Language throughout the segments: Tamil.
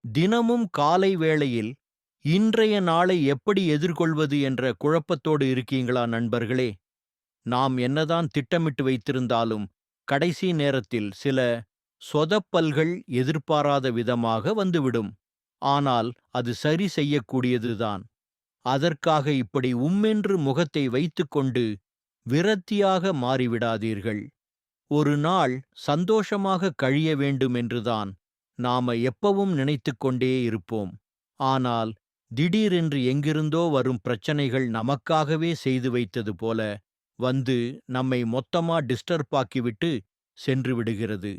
தினமும் காலை வேளையில் இன்றைய நாளை எப்படி எதிர்கொள்வது என்ற குழப்பத்தோடு இருக்கீங்களா நண்பர்களே? நாம் என்னதான் திட்டமிட்டு வைத்திருந்தாலும் கடைசி நேரத்தில் சில சொதப்பல்கள் எதிர்பாராத விதமாக வந்துவிடும். ஆனால் அது சரி செய்யக்கூடியதுதான். அதற்காக இப்படி உம்மென்று முகத்தை வைத்துக்கொண்டு விரக்தியாக மாறிவிடாதீர்கள். ஒரு நாள் சந்தோஷமாக கழிய வேண்டும் என்றுதான் நாம எப்பவும் நினைத்துக் கொண்டே இருப்போம். ஆனால் திடீரென்று எங்கிருந்தோ வரும் பிரச்சனைகள் நமக்காகவே செய்து வைத்தது போல வந்து நம்மை மொத்தமா டிஸ்டர்ப் ஆக்கிவிட்டு சென்று விடுகிறது.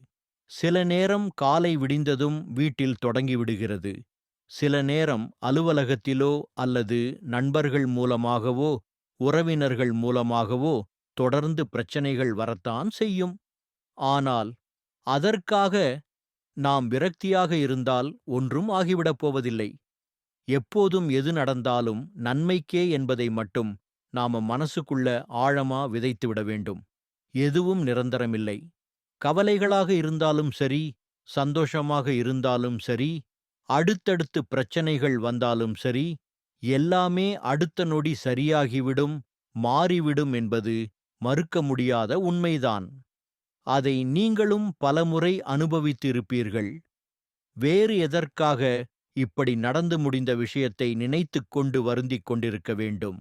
சில நேரம் காலை விடிந்ததும் வீட்டில் தொடங்கிவிடுகிறது. சில நேரம் அலுவலகத்திலோ அல்லது நண்பர்கள் மூலமாகவோ உறவினர்கள் மூலமாகவோ தொடர்ந்து பிரச்சனைகள் வரத்தான் செய்யும். ஆனால் அதற்காக நாம் விரக்தியாக இருந்தால் ஒன்றும் ஆகிவிடப் போவதில்லை. எப்போதும் எது நடந்தாலும் நன்மைக்கே என்பதை மட்டும் நாம மனசுக்குள்ள ஆழமா விதைத்துவிட வேண்டும். எதுவும் நிரந்தரமில்லை. கவலைகளாக இருந்தாலும் சரி, சந்தோஷமாக இருந்தாலும் சரி, அடுத்தடுத்து பிரச்சனைகள் வந்தாலும் சரி, எல்லாமே அடுத்த நொடி சரியாகிவிடும், மாறிவிடும் என்பது மறுக்க முடியாத உண்மைதான். அதை நீங்களும் பலமுறை அனுபவித்து இருப்பீர்கள். வேறு எதற்காக இப்படி நடந்து முடிந்த விஷயத்தை நினைத்துக் கொண்டு வருந்திக் கொண்டிருக்க வேண்டும்?